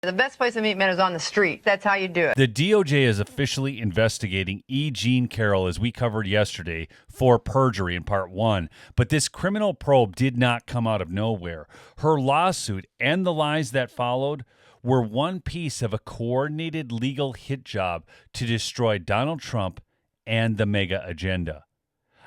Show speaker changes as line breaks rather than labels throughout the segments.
The best place to meet men is on the street. That's how you do it.
The DOJ is officially investigating E. Jean Carroll, as we covered yesterday, for perjury in part 1. But this criminal probe did not come out of nowhere. Her lawsuit and the lies that followed were one piece of a coordinated legal hit job to destroy Donald Trump and the MAGA agenda.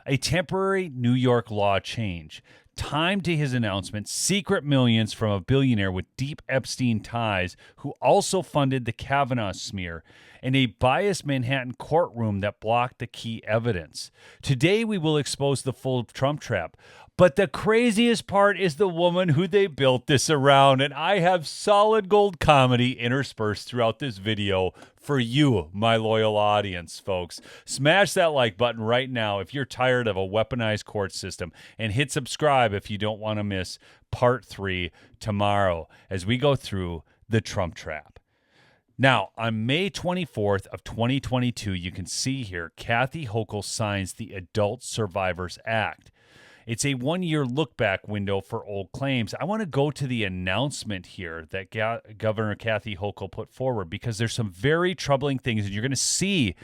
A temporary New York law change, timed to his announcement, secret millions from a billionaire with deep Epstein ties who also funded the Kavanaugh smear, and a biased Manhattan courtroom that blocked the key evidence. Today, we will expose the full Trump trap. But the craziest part is the woman who they built this around, and I have solid gold comedy interspersed throughout this video for you, my loyal audience, folks. Smash that like button right now if you're tired of a weaponized court system, and hit subscribe if you don't want to miss part 3 tomorrow as we go through the Trump trap. Now, on May 24th of 2022, you can see here, Kathy Hochul signs the Adult Survivors Act. It's a one-year look-back window for old claims. I want to go to the announcement here that Governor Kathy Hochul put forward, because there's some very troubling things, and you're going to see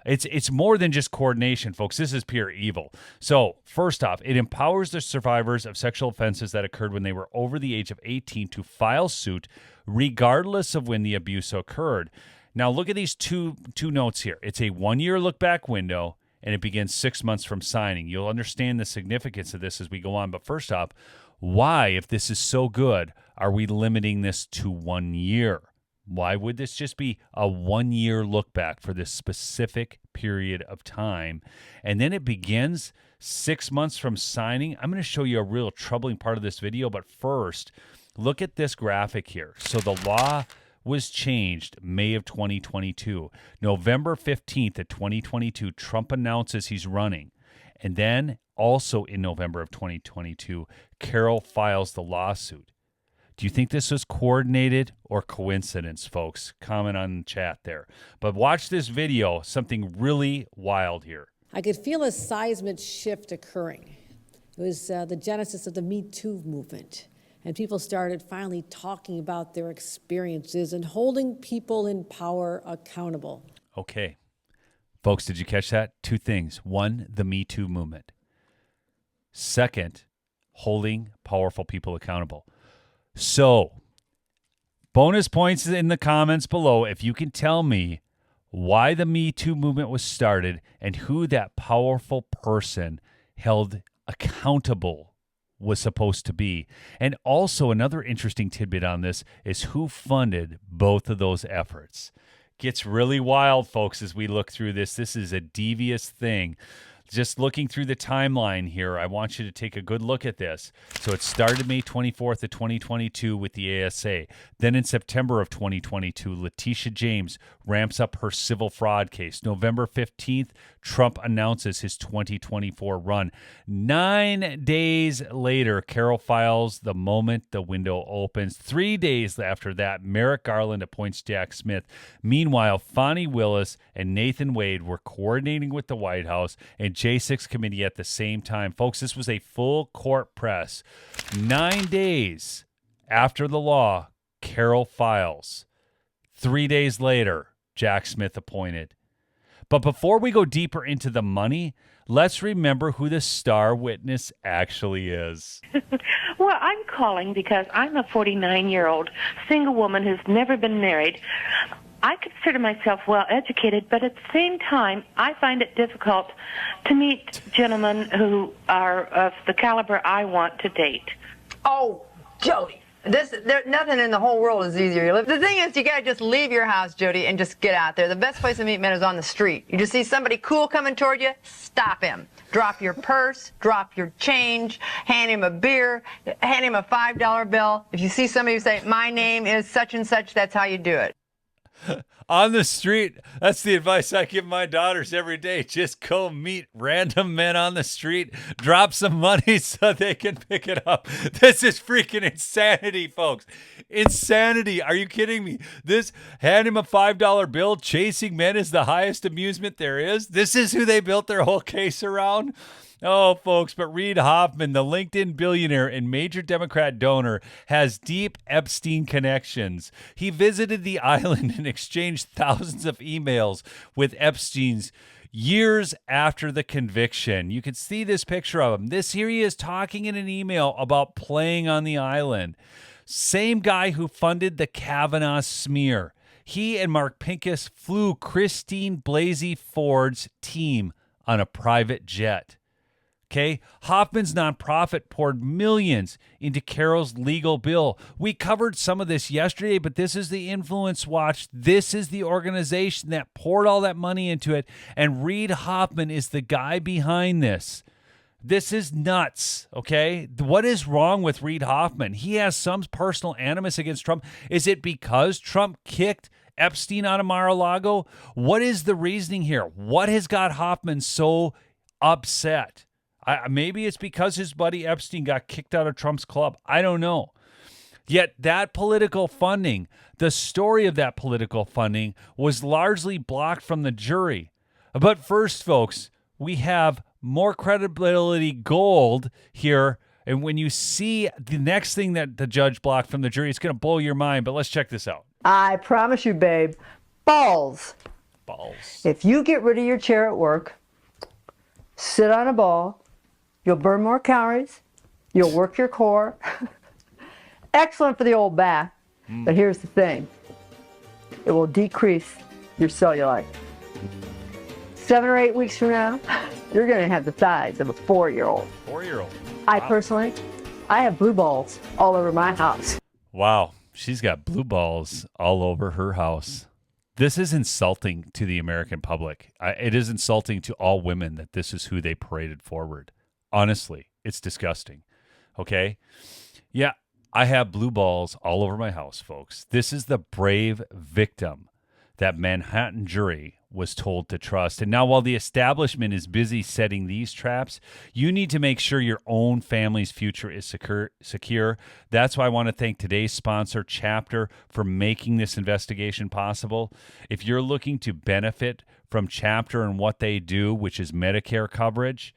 it's more than just coordination, folks. This is pure evil. So, first off, it empowers the survivors of sexual offenses that occurred when they were over the age of 18 to file suit regardless of when the abuse occurred. Now, look at these two notes here. It's a one-year look-back window, and it begins 6 months from signing. You'll understand the significance of this as we go on. But first off, why, if this is so good, are we limiting this to 1 year? Why would this just be a one-year look back for this specific period of time? And then it begins 6 months from signing. I'm going to show you a real troubling part of this video. But first, look at this graphic here. So the law was changed May of 2022. November 15th of 2022, Trump announces he's running. And then also in November of 2022, Carroll files the lawsuit. Do you think this was coordinated or coincidence, folks? Comment on the chat there. But watch this video, something really wild here.
I could feel a seismic shift occurring. It was the genesis of the Me Too movement. And people started finally talking about their experiences and holding people in power accountable.
Okay. Folks, did you catch that? Two things. One, the Me Too movement. Second, holding powerful people accountable. So, bonus points in the comments below if you can tell me why the Me Too movement was started and who that powerful person held accountable was supposed to be. And also another interesting tidbit on this is who funded both of those efforts. Gets really wild, folks, as we look through this. This is a devious thing. Just looking through the timeline here, I want you to take a good look at this. So it started May 24th of 2022 with the ASA. Then in September of 2022, Letitia James ramps up her civil fraud case. November 15th, Trump announces his 2024 run. 9 days later, Carroll files the moment the window opens. 3 days after that, Merrick Garland appoints Jack Smith. Meanwhile, Fani Willis and Nathan Wade were coordinating with the White House and J6 committee at the same time. Folks, this was a full court press. 9 days after the law, Carroll files. 3 days later, Jack Smith appointed. But before we go deeper into the money, let's remember who the star witness actually is.
Well, I'm calling because I'm a 49-year-old single woman who's never been married. I consider myself well-educated, but at the same time, I find it difficult to meet gentlemen who are of the caliber I want to date.
Oh, Jody. Nothing in the whole world is easier. The thing is, you gotta just leave your house, Jody, and just get out there. The best place to meet men is on the street. You just see somebody cool coming toward you, stop him. Drop your purse, drop your change, hand him a beer, hand him a $5 bill. If you see somebody who say, my name is such and such, that's how you do it.
On the street, that's the advice I give my daughters every day. Just go meet random men on the street, drop some money so they can pick it up. This is freaking insanity, folks. Insanity. Are you kidding me? This, hand him a $5 bill, chasing men is the highest amusement there is. This is who they built their whole case around. Oh, folks, but Reid Hoffman, the LinkedIn billionaire and major Democrat donor, has deep Epstein connections. He visited the island and exchanged thousands of emails with Epstein's years after the conviction. You can see this picture of him. Here he is talking in an email about playing on the island. Same guy who funded the Kavanaugh smear. He and Mark Pincus flew Christine Blasey Ford's team on a private jet. Okay, Hoffman's nonprofit poured millions into Carroll's legal bill. We covered some of this yesterday, but this is the Influence Watch. This is the organization that poured all that money into it, and Reid Hoffman is the guy behind this. This is nuts, okay? What is wrong with Reid Hoffman? He has some personal animus against Trump. Is it because Trump kicked Epstein out of Mar-a-Lago? What is the reasoning here? What has got Hoffman so upset? Maybe it's because his buddy Epstein got kicked out of Trump's club. I don't know. Yet that political funding, the story of that political funding was largely blocked from the jury. But first, folks, we have more credibility gold here. And when you see the next thing that the judge blocked from the jury, it's going to blow your mind. But let's check this out.
I promise you, babe, balls.
Balls.
If you get rid of your chair at work, sit on a ball, you'll burn more calories, you'll work your core. Excellent for the old bath. But here's the thing. It will decrease your cellulite. 7 or 8 weeks from now, you're going to have the size of a 4-year-old.
4-year-old.
I personally have blue balls all over my house.
Wow. She's got blue balls all over her house. This is insulting to the American public. It is insulting to all women that this is who they paraded forward. Honestly, it's disgusting. Okay? Yeah, I have blue balls all over my house, folks. This is the brave victim that Manhattan jury was told to trust. And now while the establishment is busy setting these traps, you need to make sure your own family's future is secure. That's why I want to thank today's sponsor, Chapter, for making this investigation possible. If you're looking to benefit from Chapter and what they do, which is Medicare coverage,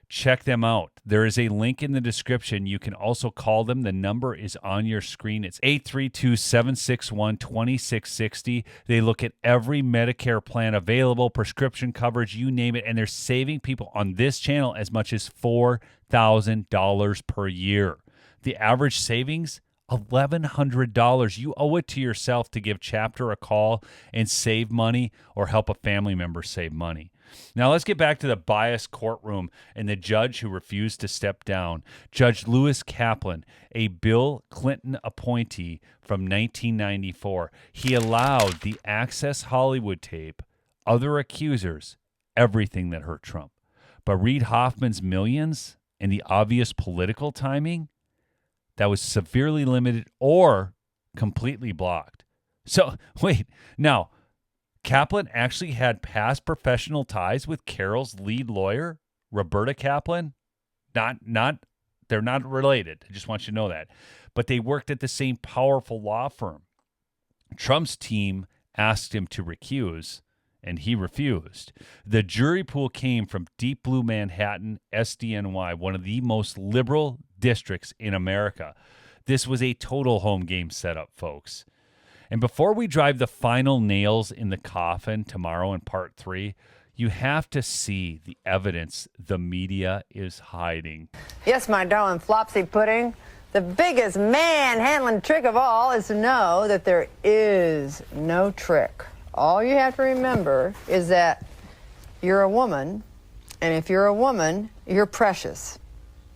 check them out. There is a link in the description. You can also call them. The number is on your screen. It's 832-761-2660. They look at every Medicare plan available, prescription coverage, you name it, and they're saving people on this channel as much as $4,000 per year. The average savings, $1,100. You owe it to yourself to give Chapter a call and save money or help a family member save money. Now, let's get back to the biased courtroom and the judge who refused to step down. Judge Lewis Kaplan, a Bill Clinton appointee from 1994. He allowed the Access Hollywood tape, other accusers, everything that hurt Trump. But Reid Hoffman's millions and the obvious political timing, that was severely limited or completely blocked. So, wait, now, Kaplan actually had past professional ties with Carroll's lead lawyer, Roberta Kaplan. They're not related. I just want you to know that. But they worked at the same powerful law firm. Trump's team asked him to recuse, and he refused. The jury pool came from Deep Blue Manhattan, SDNY, one of the most liberal districts in America. This was a total home game setup, folks. And before we drive the final nails in the coffin tomorrow in part 3, you have to see the evidence the media is hiding.
Yes, my darling Flopsy Pudding. The biggest man-handling trick of all is to know that there is no trick. All you have to remember is that you're a woman, and if you're a woman, you're precious.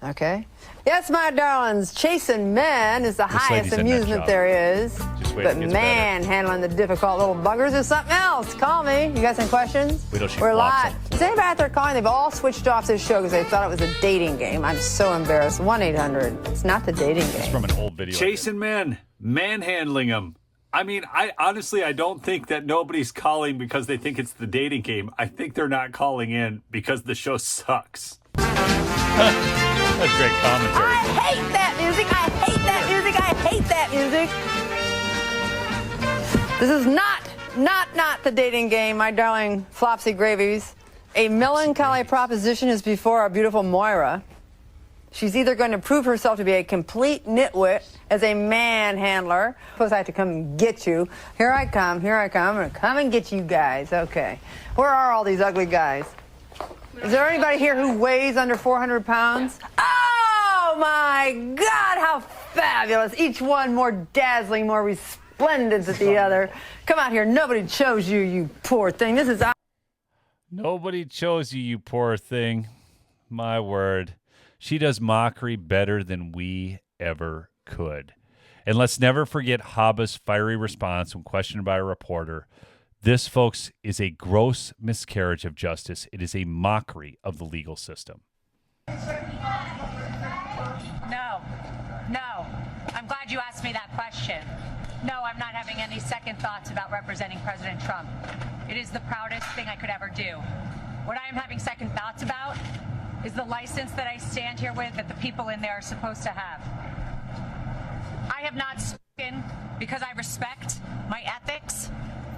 Okay? Yes, my darlings, chasing men is the highest amusement there is. But manhandling the difficult little buggers is something else. Call me. You got some questions? We're live. Is anybody out there calling? They've all switched off this show because they thought it was a dating game. I'm so embarrassed. 1-800. It's not the dating game.
It's from an old video. Chasing men, manhandling them. I mean, I honestly don't think that nobody's calling because they think it's the dating game. I think they're not calling in because the show sucks. That's great commentary.
I hate that music. I hate that music. I hate that music. This is not the dating game, my darling Flopsy Gravies. A melancholy proposition is before our beautiful Moira. She's either going to prove herself to be a complete nitwit as a manhandler. Suppose I have to come and get you. Here I come, here I come. I'm going to come and get you guys. Okay. Where are all these ugly guys? Is there anybody here who weighs under 400 pounds? Oh, my God, how fabulous. Each one more dazzling, more resplendent than the other. Come out here. Nobody chose you, you poor thing. This is...
Nobody chose you, you poor thing. My word. She does mockery better than we ever could. And let's never forget Haba's fiery response when questioned by a reporter. This, folks, is a gross miscarriage of justice. It is a mockery of the legal system.
No. I'm glad you asked me that question. No, I'm not having any second thoughts about representing President Trump. It is the proudest thing I could ever do. What I am having second thoughts about is the license that I stand here with that the people in there are supposed to have. I have not spoken because I respect my ethics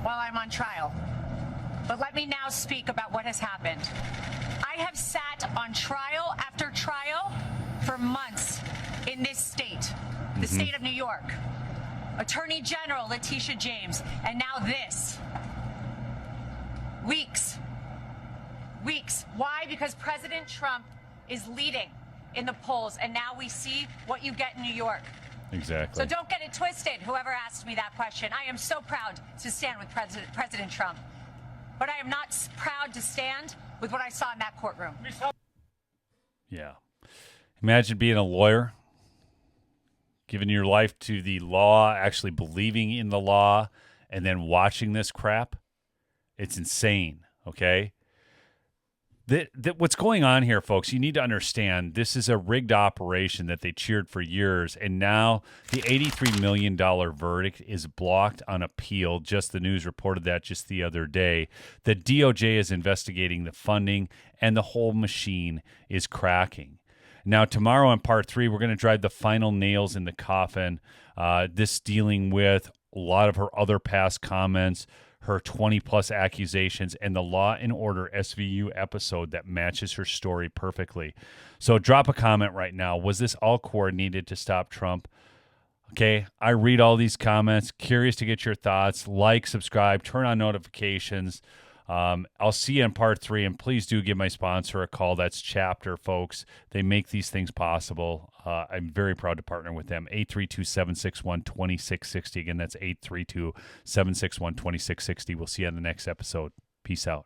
while I'm on trial. But let me now speak about what has happened. I have sat on trial after trial for months in this state, the state of New York. Attorney General Letitia James, and now this. Weeks. Why? Because President Trump is leading in the polls, and now we see what you get in New York.
Exactly.
So don't get it twisted, whoever asked me that question. I am so proud to stand with President Trump. But I am not proud to stand with what I saw in that courtroom.
Yeah. Imagine being a lawyer, giving your life to the law, actually believing in the law, and then watching this crap. It's insane, okay? What's going on here, folks, you need to understand this is a rigged operation that they cheered for years, and now the $83 million verdict is blocked on appeal. Just the news reported that just the other day. The DOJ is investigating the funding, and the whole machine is cracking. Now, tomorrow in part 3, we're going to drive the final nails in the coffin, this dealing with a lot of her other past comments, her 20-plus accusations, and the Law and Order SVU episode that matches her story perfectly. So drop a comment right now. Was this all coordinated to stop Trump? Okay, I read all these comments. Curious to get your thoughts. Like, subscribe, turn on notifications. I'll see you in part 3, and please do give my sponsor a call. That's Chapter, folks. They make these things possible. I'm very proud to partner with them. 832-761-2660. Again, that's 832-761-2660. We'll see you on the next episode. Peace out.